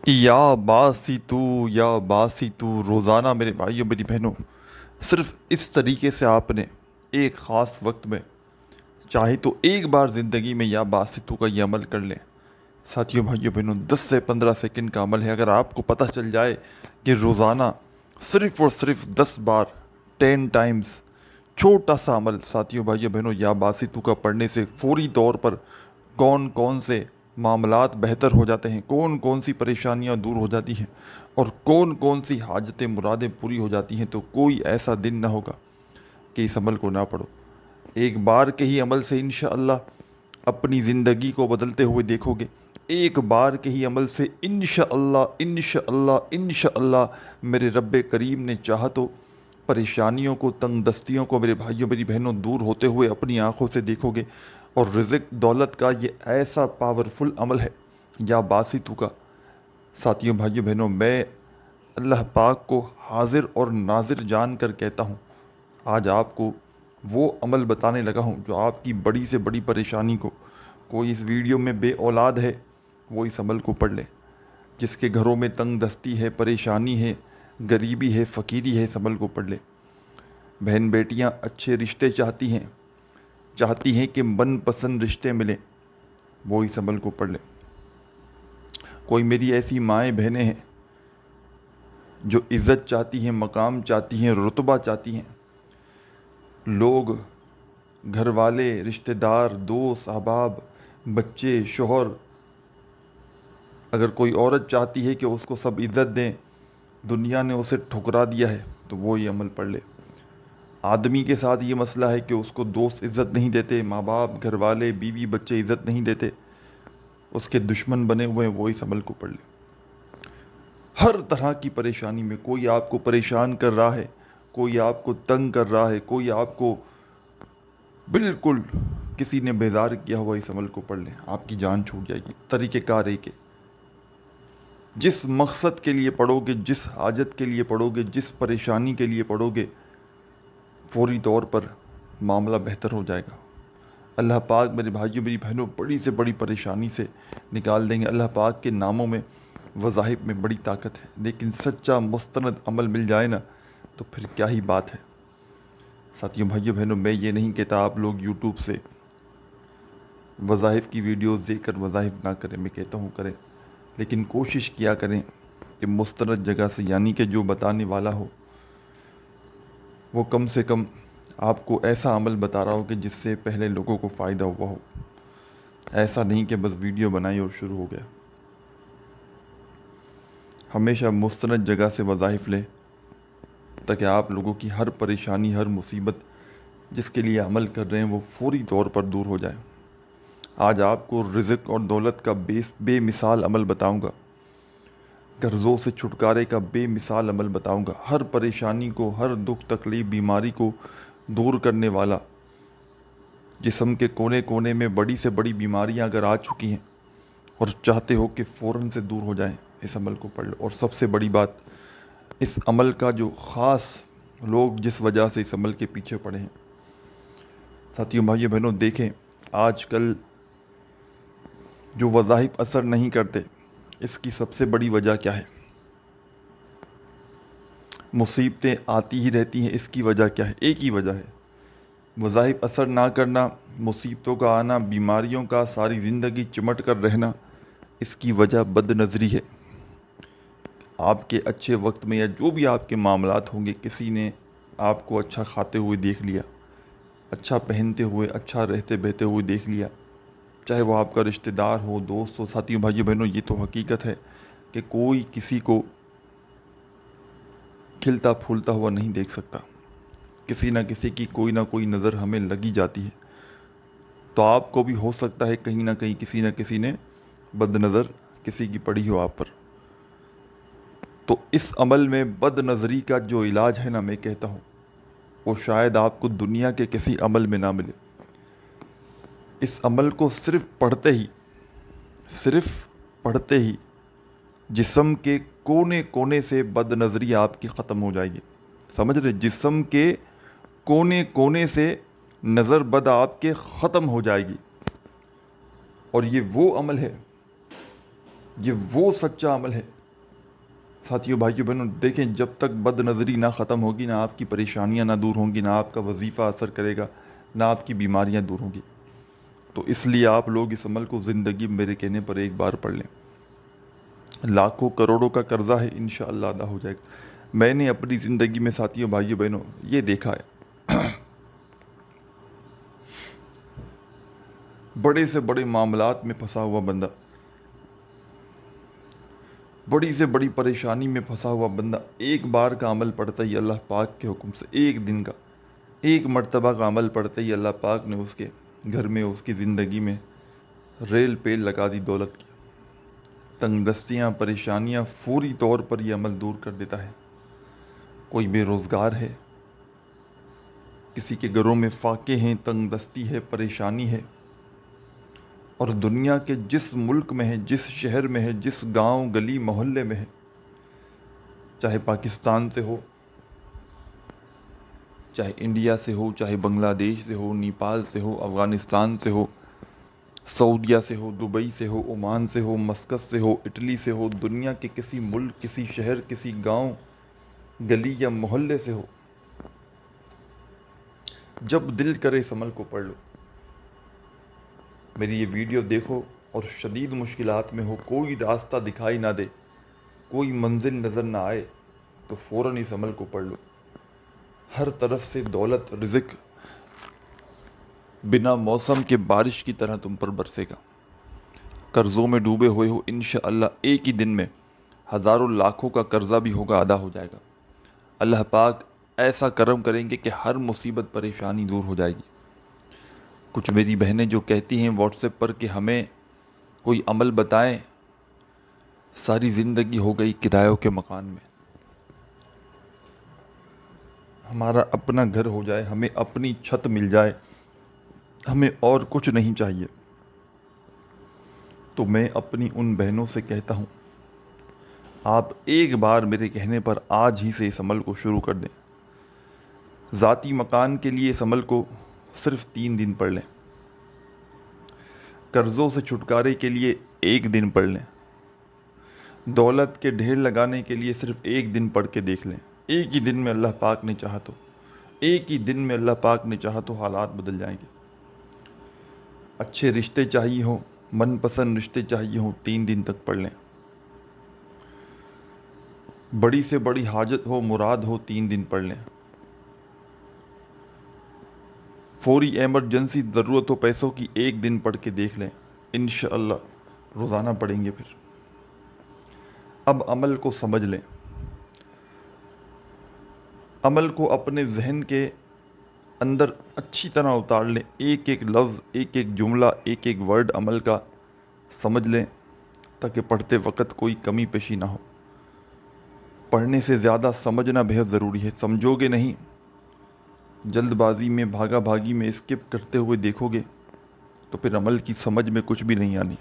یا باسی تو روزانہ میرے بھائیوں میری بہنوں، صرف اس طریقے سے آپ نے ایک خاص وقت میں چاہے تو ایک بار زندگی میں یا باسی تو کا یہ عمل کر لیں۔ ساتھیوں بھائیوں بہنوں، 10 سے 15 سیکنڈ کا عمل ہے۔ اگر آپ کو پتہ چل جائے کہ روزانہ صرف اور صرف 10 بار 10 ٹائمز چھوٹا سا عمل ساتھیوں بھائیوں بہنوں یا باسی تو کا پڑھنے سے فوری طور پر کون کون سے معاملات بہتر ہو جاتے ہیں، کون کون سی پریشانیاں دور ہو جاتی ہیں اور کون کون سی حاجتیں مرادیں پوری ہو جاتی ہیں، تو کوئی ایسا دن نہ ہوگا کہ اس عمل کو نہ پڑھو۔ ایک بار کے ہی عمل سے انشاءاللہ اپنی زندگی کو بدلتے ہوئے دیکھو گے۔ ایک بار کے ہی عمل سے انشاءاللہ انشاءاللہ انشاءاللہ میرے رب کریم نے چاہا تو پریشانیوں کو، تنگ دستیوں کو میرے بھائیوں میری بہنوں دور ہوتے ہوئے اپنی آنکھوں سے دیکھو گے۔ اور رزق دولت کا یہ ایسا پاورفل عمل ہے یا باسطو کا، ساتھیوں بھائیوں بہنوں، میں اللہ پاک کو حاضر اور ناظر جان کر کہتا ہوں، آج آپ کو وہ عمل بتانے لگا ہوں جو آپ کی بڑی سے بڑی پریشانی کو، کوئی اس ویڈیو میں بے اولاد ہے وہ اس عمل کو پڑھ لے، جس کے گھروں میں تنگ دستی ہے، پریشانی ہے، غریبی ہے، فقیری ہے، اس عمل کو پڑھ لے۔ بہن بیٹیاں اچھے رشتے چاہتی ہیں کہ من پسند رشتے ملیں، وہ اس عمل کو پڑھ لیں۔ کوئی میری ایسی مائیں بہنیں ہیں جو عزت چاہتی ہیں، مقام چاہتی ہیں، رتبہ چاہتی ہیں، لوگ، گھر والے، رشتہ دار، دوست احباب، بچے، شوہر، اگر کوئی عورت چاہتی ہے کہ اس کو سب عزت دیں، دنیا نے اسے ٹھکرا دیا ہے، تو وہ یہ عمل پڑھ لے۔ آدمی کے ساتھ یہ مسئلہ ہے کہ اس کو دوست عزت نہیں دیتے، ماں باپ، گھر والے، بیوی بچے عزت نہیں دیتے، اس کے دشمن بنے ہوئے ہیں، وہ اس عمل کو پڑھ لے۔ ہر طرح کی پریشانی میں کوئی آپ کو پریشان کر رہا ہے، کوئی آپ کو تنگ کر رہا ہے، کوئی آپ کو بالکل کسی نے بیزار کیا ہوا، اس عمل کو پڑھ لیں، آپ کی جان چھوٹ جائے گی۔ طریقہ کار ایک ہے، جس مقصد کے لیے پڑھو گے، جس حاجت کے لیے پڑھو گے، جس پریشانی کے لیے پڑھو گے، فوری طور پر معاملہ بہتر ہو جائے گا۔ اللہ پاک میرے بھائیوں میری بہنوں بڑی سے بڑی پریشانی سے نکال دیں گے۔ اللہ پاک کے ناموں میں، وظائف میں بڑی طاقت ہے، لیکن سچا مستند عمل مل جائے نا تو پھر کیا ہی بات ہے۔ ساتھیوں بھائیوں بہنوں، میں یہ نہیں کہتا آپ لوگ یوٹیوب سے وظائف کی ویڈیوز دیکھ کر وظائف نہ کریں، میں کہتا ہوں کریں، لیکن کوشش کیا کریں کہ مستند جگہ سے، یعنی کہ جو بتانے والا ہو وہ کم سے کم آپ کو ایسا عمل بتا رہا ہو کہ جس سے پہلے لوگوں کو فائدہ ہوا ہو، ایسا نہیں کہ بس ویڈیو بنائی اور شروع ہو گیا۔ ہمیشہ مستند جگہ سے وظائف لیں تاکہ آپ لوگوں کی ہر پریشانی، ہر مصیبت جس کے لیے عمل کر رہے ہیں وہ فوری طور پر دور ہو جائے۔ آج آپ کو رزق اور دولت کا بے مثال عمل بتاؤں گا، قرضوں سے چھٹکارے کا بے مثال عمل بتاؤں گا، ہر پریشانی کو، ہر دکھ تکلیف بیماری کو دور کرنے والا۔ جسم کے کونے کونے میں بڑی سے بڑی بیماریاں اگر آ چکی ہیں اور چاہتے ہو کہ فوراً سے دور ہو جائیں، اس عمل کو پڑھ لو۔ اور سب سے بڑی بات، اس عمل کا جو خاص لوگ جس وجہ سے اس عمل کے پیچھے پڑے ہیں، ساتھیوں بھائیوں بہنوں، دیکھیں آج کل جو وظائف اثر نہیں کرتے، اس کی سب سے بڑی وجہ کیا ہے؟ مصیبتیں آتی ہی رہتی ہیں، اس کی وجہ کیا ہے؟ ایک ہی وجہ ہے، وظائف اثر نہ کرنا، مصیبتوں کا آنا، بیماریوں کا ساری زندگی چمٹ کر رہنا، اس کی وجہ بد نظری ہے۔ آپ کے اچھے وقت میں یا جو بھی آپ کے معاملات ہوں گے، کسی نے آپ کو اچھا کھاتے ہوئے دیکھ لیا، اچھا پہنتے ہوئے، اچھا رہتے بہتے ہوئے دیکھ لیا، چاہے وہ آپ کا رشتہ دار ہو، دوست ہو۔ ساتھیوں بھائیوں بہنوں، یہ تو حقیقت ہے کہ کوئی کسی کو کھلتا پھولتا ہوا نہیں دیکھ سکتا، کسی نہ کسی کی کوئی نہ کوئی نظر ہمیں لگی جاتی ہے۔ تو آپ کو بھی ہو سکتا ہے کہیں نہ کہیں کسی نہ کسی نے بد نظر کسی کی پڑی ہو آپ پر۔ تو اس عمل میں بد نظری کا جو علاج ہے نا، میں کہتا ہوں وہ شاید آپ کو دنیا کے کسی عمل میں نہ ملے۔ اس عمل کو صرف پڑھتے ہی جسم کے کونے کونے سے بد نظری آپ کی ختم ہو جائے گی۔ سمجھ رہے؟ جسم کے کونے کونے سے نظر بد آپ کے ختم ہو جائے گی۔ اور یہ وہ عمل ہے یہ وہ سچا عمل ہے ساتھیوں بھائیوں بہنوں. دیکھیں جب تک بد نظری نہ ختم ہوگی نہ آپ کی پریشانیاں نہ دور ہوں گی، نہ آپ کا وظیفہ اثر کرے گا، نہ آپ کی بیماریاں دور ہوں گی. تو اس لیے آپ لوگ اس عمل کو زندگی میں میرے کہنے پر ایک بار پڑھ لیں. لاکھوں کروڑوں کا قرضہ ہے، انشاءاللہ ادا ہو جائے گا. میں نے اپنی زندگی میں ساتھیوں بھائیوں بہنوں یہ دیکھا ہے، بڑے سے بڑے معاملات میں پھنسا ہوا بندہ، بڑی سے بڑی پریشانی میں پھنسا ہوا بندہ ایک بار کا عمل پڑھتا ہی اللہ پاک کے حکم سے، ایک دن کا ایک مرتبہ کا عمل پڑھتے ہی اللہ پاک نے اس کے گھر میں، اس کی زندگی میں ریل پیل لگا دی دولت کی. تنگ دستیاں، پریشانیاں فوری طور پر یہ عمل دور کر دیتا ہے. کوئی بے روزگار ہے، کسی کے گھروں میں فاقے ہیں، تنگ دستی ہے، پریشانی ہے، اور دنیا کے جس ملک میں ہے، جس شہر میں ہے، جس گاؤں گلی محلے میں ہے، چاہے پاکستان سے ہو، چاہے انڈیا سے ہو، چاہے بنگلہ دیش سے ہو، نیپال سے ہو، افغانستان سے ہو، سعودیہ سے ہو، دبئی سے ہو، عمان سے ہو، مسقط سے ہو، اٹلی سے ہو، دنیا کے کسی ملک، کسی شہر، کسی گاؤں گلی یا محلے سے ہو، جب دل کرے اس عمل کو پڑھ لو. میری یہ ویڈیو دیکھو اور شدید مشکلات میں ہو، کوئی راستہ دکھائی نہ دے، کوئی منزل نظر نہ آئے، تو فوراً اس عمل کو پڑھ لو. ہر طرف سے دولت، رزق بنا موسم کے بارش کی طرح تم پر برسے گا. قرضوں میں ڈوبے ہوئے ہو، انشاءاللہ ایک ہی دن میں ہزاروں لاکھوں کا قرضہ بھی ہوگا، ادا ہو جائے گا. اللہ پاک ایسا کرم کریں گے کہ ہر مصیبت پریشانی دور ہو جائے گی. کچھ میری بہنیں جو کہتی ہیں واٹس ایپ پر کہ ہمیں کوئی عمل بتائیں، ساری زندگی ہو گئی کرایوں کے مکان میں، ہمارا اپنا گھر ہو جائے، ہمیں اپنی چھت مل جائے، ہمیں اور کچھ نہیں چاہیے. تو میں اپنی ان بہنوں سے کہتا ہوں، آپ ایک بار میرے کہنے پر آج ہی سے اس عمل کو شروع کر دیں. ذاتی مکان کے لیے اس عمل کو صرف 3 دن پڑھ لیں. قرضوں سے چھٹکارے کے لیے 1 دن پڑھ لیں. دولت کے ڈھیر لگانے کے لیے صرف 1 دن پڑھ کے دیکھ لیں. ایک ہی دن میں اللہ پاک نے چاہا تو، ایک ہی دن میں اللہ پاک نے چاہا تو حالات بدل جائیں گے. اچھے رشتے چاہیے ہوں، من پسند رشتے چاہیے ہوں، 3 دن تک پڑھ لیں. بڑی سے بڑی حاجت ہو، مراد ہو، 3 دن پڑھ لیں. فوری ایمرجنسی ضرورت ہو پیسوں کی، 1 دن پڑھ کے دیکھ لیں. انشاءاللہ روزانہ پڑھیں گے پھر. اب عمل کو سمجھ لیں، عمل کو اپنے ذہن کے اندر اچھی طرح اتار لیں. ایک ایک لفظ، ایک ایک جملہ، ایک ایک ورڈ عمل کا سمجھ لیں، تاکہ پڑھتے وقت کوئی کمی پیشی نہ ہو. پڑھنے سے زیادہ سمجھنا بہت ضروری ہے. سمجھو گے نہیں، جلد بازی میں، بھاگا بھاگی میں اسکپ کرتے ہوئے دیکھو گے، تو پھر عمل کی سمجھ میں کچھ بھی نہیں آنی.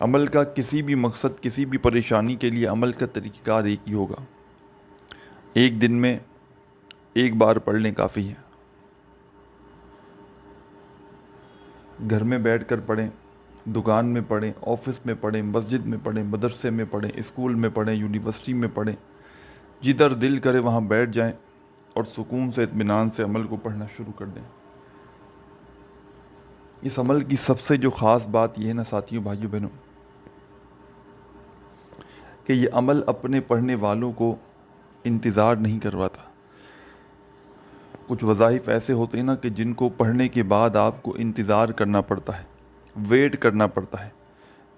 عمل کا کسی بھی مقصد، کسی بھی پریشانی کے لیے عمل کا طریقہ کار ایک ہی ہوگا. 1 دن میں 1 بار پڑھ لیں کافی ہے. گھر میں بیٹھ کر پڑھیں، دکان میں پڑھیں، آفس میں پڑھیں، مسجد میں پڑھیں، مدرسے میں پڑھیں، اسکول میں پڑھیں، یونیورسٹی میں پڑھیں. جدھر دل کرے وہاں بیٹھ جائیں اور سکون سے، اطمینان سے عمل کو پڑھنا شروع کر دیں. اس عمل کی سب سے جو خاص بات یہ ہے نا ساتھیوں بھائیوں بہنوں، کہ یہ عمل اپنے پڑھنے والوں کو انتظار نہیں کرواتا. کچھ وظائف ایسے ہوتے ہیں نا کہ جن کو پڑھنے کے بعد آپ کو انتظار کرنا پڑتا ہے، ویٹ کرنا پڑتا ہے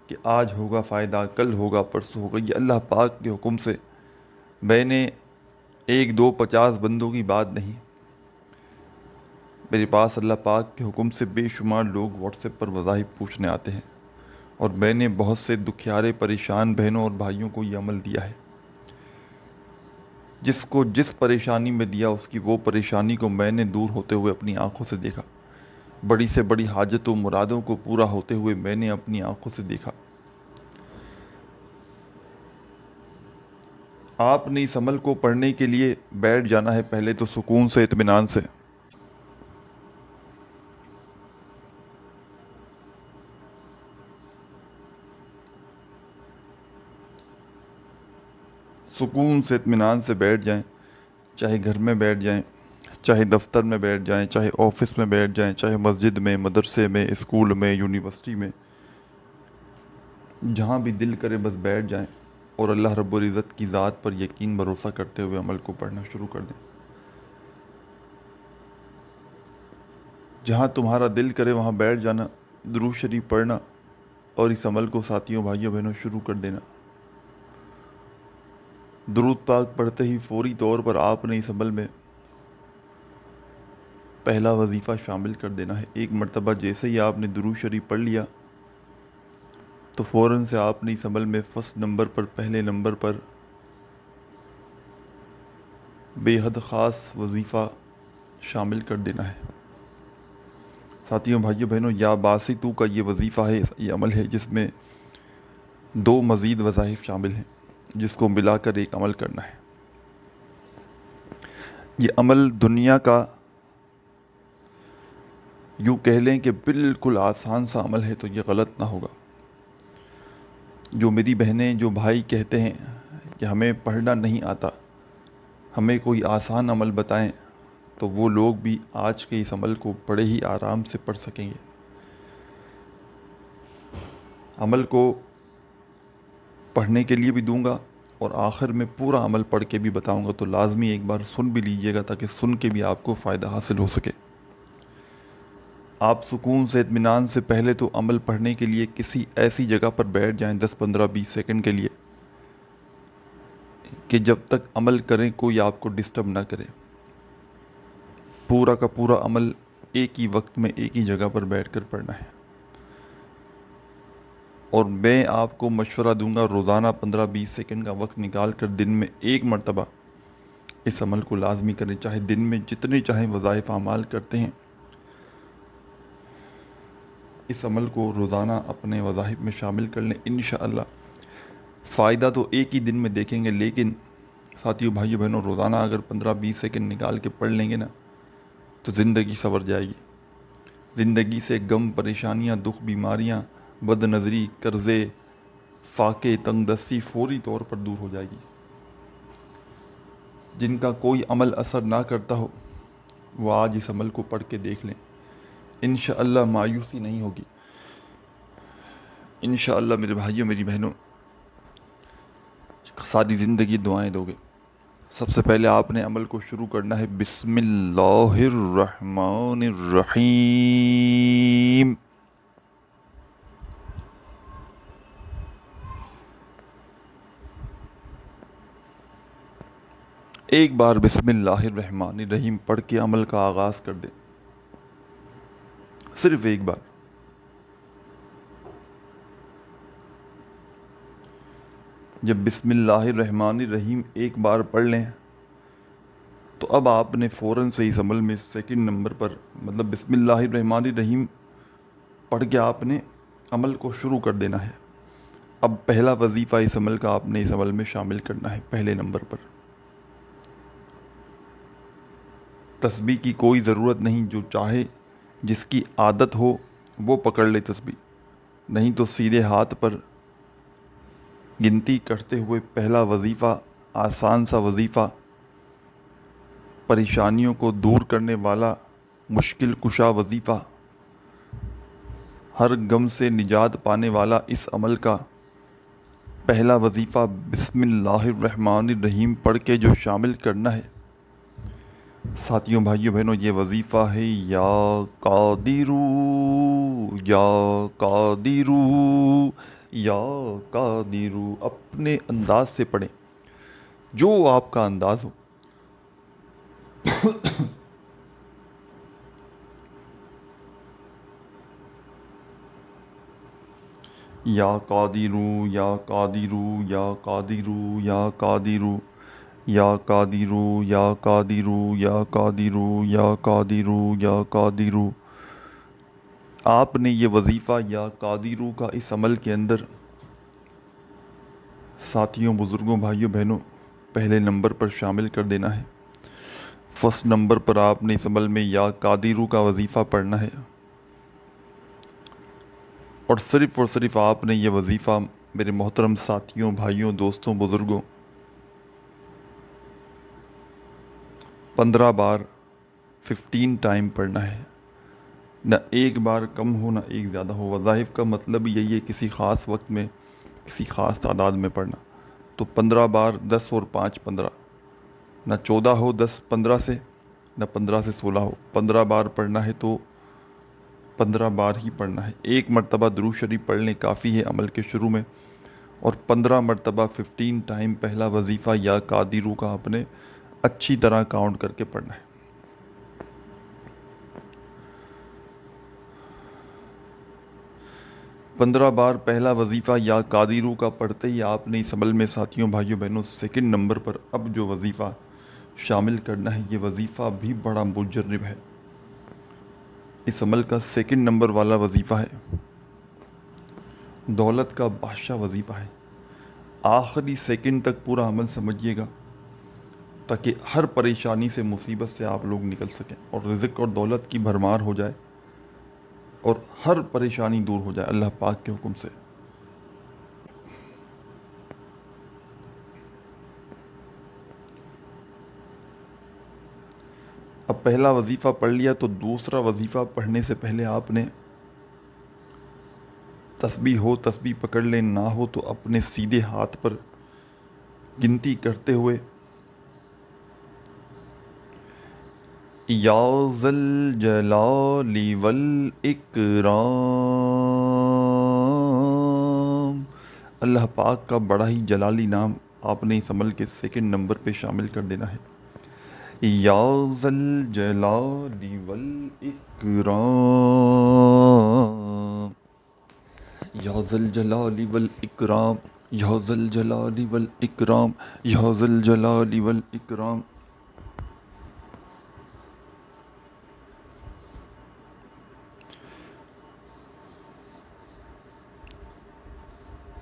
کہ آج ہوگا فائدہ، کل ہوگا، پرسوں ہوگا. یہ اللہ پاک کے حکم سے، میں نے 1 2 50 بندوں کی بات نہیں، میرے پاس اللہ پاک کے حکم سے بے شمار لوگ واٹس ایپ پر وظائف پوچھنے آتے ہیں، اور میں نے بہت سے دکھیارے پریشان بہنوں اور بھائیوں کو یہ عمل دیا ہے. جس کو جس پریشانی میں دیا، اس کی وہ پریشانی کو میں نے دور ہوتے ہوئے اپنی آنکھوں سے دیکھا. بڑی سے بڑی حاجتوں، مرادوں کو پورا ہوتے ہوئے میں نے اپنی آنکھوں سے دیکھا. آپ نے اس عمل کو پڑھنے کے لیے بیٹھ جانا ہے، پہلے تو سکون سے، اطمینان سے. سکون سے اطمینان سے بیٹھ جائیں، چاہے گھر میں بیٹھ جائیں، چاہے دفتر میں بیٹھ جائیں، چاہے آفس میں بیٹھ جائیں، چاہے مسجد میں، مدرسے میں، اسکول میں، یونیورسٹی میں، جہاں بھی دل کرے بس بیٹھ جائیں اور اللہ رب العزت کی ذات پر یقین بھروسہ کرتے ہوئے عمل کو پڑھنا شروع کر دیں۔ جہاں تمہارا دل کرے وہاں بیٹھ جانا، درود شریف پڑھنا اور اس عمل کو ساتھیوں، بھائیوں، بہنوں شروع کر دینا۔ درود پاک پڑھتے ہی فوری طور پر آپ نے اس عمل میں پہلا وظیفہ شامل کر دینا ہے۔ ایک مرتبہ جیسے ہی آپ نے درود شریف پڑھ لیا تو فوراً سے آپ نے اس عمل میں فرسٹ نمبر پر، پہلے نمبر پر بے حد خاص وظیفہ شامل کر دینا ہے۔ ساتھیوں، بھائیوں، بہنوں، یا باسطو کا یہ وظیفہ ہے، یہ عمل ہے جس میں 2 مزید وظائف شامل ہیں جس کو ملا کر ایک عمل کرنا ہے۔ یہ عمل دنیا کا یوں کہہ لیں کہ بالکل آسان سا عمل ہے، تو یہ غلط نہ ہوگا۔ جو میری بہنیں، جو بھائی کہتے ہیں کہ ہمیں پڑھنا نہیں آتا، ہمیں کوئی آسان عمل بتائیں، تو وہ لوگ بھی آج کے اس عمل کو بڑے ہی آرام سے پڑھ سکیں گے۔ عمل کو پڑھنے کے لیے بھی دوں گا اور آخر میں پورا عمل پڑھ کے بھی بتاؤں گا، تو لازمی ایک بار سن بھی لیجئے گا تاکہ سن کے بھی آپ کو فائدہ حاصل ہو سکے۔ آپ سکون سے، اطمینان سے پہلے تو عمل پڑھنے کے لیے کسی ایسی جگہ پر بیٹھ جائیں 10 15 20 سیکنڈ کے لیے کہ جب تک عمل کریں کوئی آپ کو ڈسٹرب نہ کرے۔ پورا کا پورا عمل ایک ہی وقت میں ایک ہی جگہ پر بیٹھ کر پڑھنا ہے۔ اور میں آپ کو مشورہ دوں گا روزانہ 15 20 سیکنڈ کا وقت نکال کر دن میں ایک مرتبہ اس عمل کو لازمی کریں، چاہے دن میں جتنے چاہیں وظائف اعمال کرتے ہیں، اس عمل کو روزانہ اپنے وظائف میں شامل کر لیں۔ انشاءاللہ فائدہ تو ایک ہی دن میں دیکھیں گے، لیکن ساتھیوں، بھائیوں، بہنوں، روزانہ اگر 15 20 سیکنڈ نکال کے پڑھ لیں گے نا تو زندگی سنور جائے گی۔ زندگی سے غم، پریشانیاں، دکھ، بیماریاں، بد نظری، قرضے، فاقے، تنگ دستی فوری طور پر دور ہو جائے گی۔ جن کا کوئی عمل اثر نہ کرتا ہو وہ آج اس عمل کو پڑھ کے دیکھ لیں، انشاءاللہ مایوسی نہیں ہوگی۔ انشاءاللہ میرے بھائیوں، میری بہنوں، ساری زندگی دعائیں دو گے۔ سب سے پہلے آپ نے عمل کو شروع کرنا ہے بسم اللہ الرحمن الرحیم۔ ایک بار بسم اللہ الرحمن الرحیم پڑھ کے عمل کا آغاز کر دیں، صرف ایک بار۔ جب بسم اللہ الرحمن الرحیم ایک بار پڑھ لیں تو اب آپ نے فوراً سے اس عمل میں سیکنڈ نمبر پر، مطلب بسم اللہ الرحمن الرحیم پڑھ کے آپ نے عمل کو شروع کر دینا ہے۔ اب پہلا وظیفہ اس عمل کا آپ نے اس عمل میں شامل کرنا ہے پہلے نمبر پر۔ تسبیح کی کوئی ضرورت نہیں، جو چاہے، جس کی عادت ہو وہ پکڑ لے تسبیح، نہیں تو سیدھے ہاتھ پر گنتی کرتے ہوئے پہلا وظیفہ، آسان سا وظیفہ، پریشانیوں کو دور کرنے والا مشکل کشا وظیفہ، ہر غم سے نجات پانے والا اس عمل کا پہلا وظیفہ بسم اللہ الرحمن الرحیم پڑھ کے جو شامل کرنا ہے۔ ساتھیوں، بھائیوں، بہنوں، یہ وظیفہ ہے یا قادرو یا قادرو یا قادرو۔ اپنے انداز سے پڑھیں، جو آپ کا انداز ہو۔ یا قادرو یا قادرو یا قادرو یا قادرو یا قادرو یا قادرو یا قادرو یا قادرو یا قادرو۔ آپ نے یہ وظیفہ یا قادرو کا اس عمل کے اندر ساتھیوں، بزرگوں، بھائیوں، بہنوں پہلے نمبر پر شامل کر دینا ہے۔ فرسٹ نمبر پر آپ نے اس عمل میں یا قادرو کا وظیفہ پڑھنا ہے، اور صرف آپ نے یہ وظیفہ میرے محترم ساتھیوں، بھائیوں، دوستوں، بزرگوں 15 بار 15 ٹائم پڑھنا ہے، نہ ایک بار کم ہو نہ ایک زیادہ ہو۔ وظائف کا مطلب یہی ہے کسی خاص وقت میں کسی خاص تعداد میں پڑھنا۔ تو 15 بار 10 اور 5 15، نہ 14 ہو 10 15 سے، نہ 15 سے 16 ہو۔ 15 بار پڑھنا ہے تو 15 بار ہی پڑھنا ہے۔ ایک مرتبہ درود شریف پڑھ لیں کافی ہے عمل کے شروع میں، اور 15 مرتبہ 15 ٹائم پہلا وظیفہ یا قادرو کا آپ نے اچھی طرح کاؤنٹ کر کے پڑھنا ہے۔ پندرہ بار پہلا وظیفہ یا قادرو کا پڑھتے ہی آپ نے اس عمل میں ساتھیوں بھائیوں بہنوں سیکنڈ نمبر پر اب جو وظیفہ شامل کرنا ہے، یہ وظیفہ بھی بڑا مجرب ہے۔ اس عمل کا سیکنڈ نمبر والا وظیفہ ہے، دولت کا بادشاہ وظیفہ ہے۔ آخری سیکنڈ تک پورا عمل سمجھیے گا تاکہ ہر پریشانی سے مصیبت سے آپ لوگ نکل سکیں اور رزق اور دولت کی بھرمار ہو جائے اور ہر پریشانی دور ہو جائے اللہ پاک کے حکم سے۔ اب پہلا وظیفہ پڑھ لیا تو دوسرا وظیفہ پڑھنے سے پہلے آپ نے تسبیح ہو تسبیح پکڑ لیں، نہ ہو تو اپنے سیدھے ہاتھ پر گنتی کرتے ہوئے یا ذل جلال والاکرام، اللہ پاک کا بڑا ہی جلالی نام آپ نے اس عمل کے سیکنڈ نمبر پہ شامل کر دینا ہے۔ یا ذل جلال والاکرام، یا ذل جلال والاکرام، یا ذل جلال والاکرام، یا ذل جلال والاکرام۔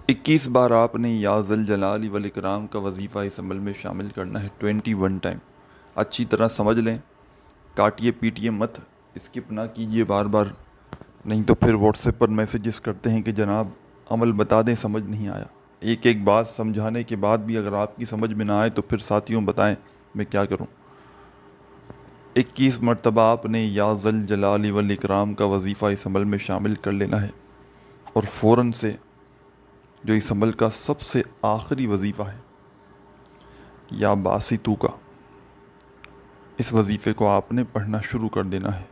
21 بار آپ نے یا ذل جلال والاکرام کا وظیفہ اس عمل میں شامل کرنا ہے 21 ٹائم۔ اچھی طرح سمجھ لیں، کاٹیے پیٹیے مت، اسکپ نہ کیجیے بار بار، نہیں تو پھر واٹس ایپ پر میسیجز کرتے ہیں کہ جناب عمل بتا دیں سمجھ نہیں آیا۔ ایک ایک بات سمجھانے کے بعد بھی اگر آپ کی سمجھ میں نہ آئے تو پھر ساتھیوں بتائیں میں کیا کروں۔ 21 مرتبہ آپ نے یا ذل جلال والاکرام کا وظیفہ اس عمل میں شامل کر لینا ہے، اور فوراً سے جو اس عمل کا سب سے آخری وظیفہ ہے یا باسطو کا، اس وظیفے کو آپ نے پڑھنا شروع کر دینا ہے۔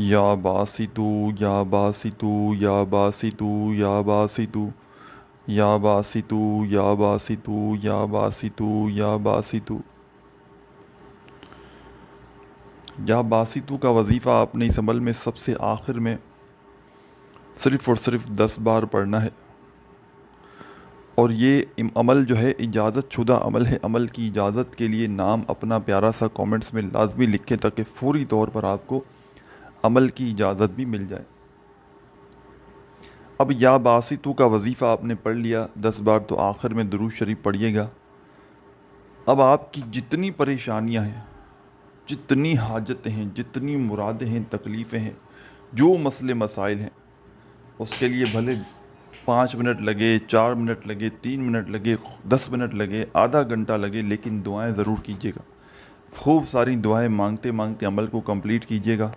یا باسطو یا باسطو یا باسطو یا باسطو یا باسطو یا باسطو یا باسطو یا باسطو۔ یا باسطو کا وظیفہ آپ نے اس عمل میں سب سے آخر میں صرف اور صرف 10 بار پڑھنا ہے، اور یہ عمل جو ہے اجازت شدہ عمل ہے۔ عمل کی اجازت کے لیے نام اپنا پیارا سا کومنٹس میں لازمی لکھیں تاکہ فوری طور پر آپ کو عمل کی اجازت بھی مل جائے۔ اب یا باسطو کا وظیفہ آپ نے پڑھ لیا 10 بار، تو آخر میں درود شریف پڑھیے گا۔ اب آپ کی جتنی پریشانیاں ہیں، جتنی حاجتیں ہیں، جتنی مرادیں ہیں، تکلیفیں ہیں، جو مسئلے مسائل ہیں، اس کے لیے بھلے 5 منٹ لگے، 4 منٹ لگے، 3 منٹ لگے، 10 منٹ لگے، آدھا گھنٹہ لگے، لیکن دعائیں ضرور کیجیے گا۔ خوب ساری دعائیں مانگتے مانگتے عمل کو کمپلیٹ کیجیے گا۔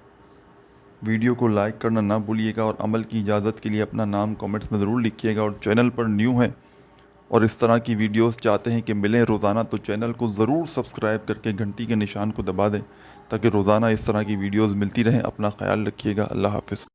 ویڈیو کو لائک کرنا نہ بھولیے گا، اور عمل کی اجازت کے لیے اپنا نام کمنٹس میں ضرور لکھیے گا۔ اور چینل پر نیو ہیں اور اس طرح کی ویڈیوز چاہتے ہیں کہ ملیں روزانہ، تو چینل کو ضرور سبسکرائب کر کے گھنٹی کے نشان کو دبا دیں تاکہ روزانہ اس طرح کی ویڈیوز ملتی رہیں۔ اپنا خیال رکھیے گا۔ اللہ حافظ۔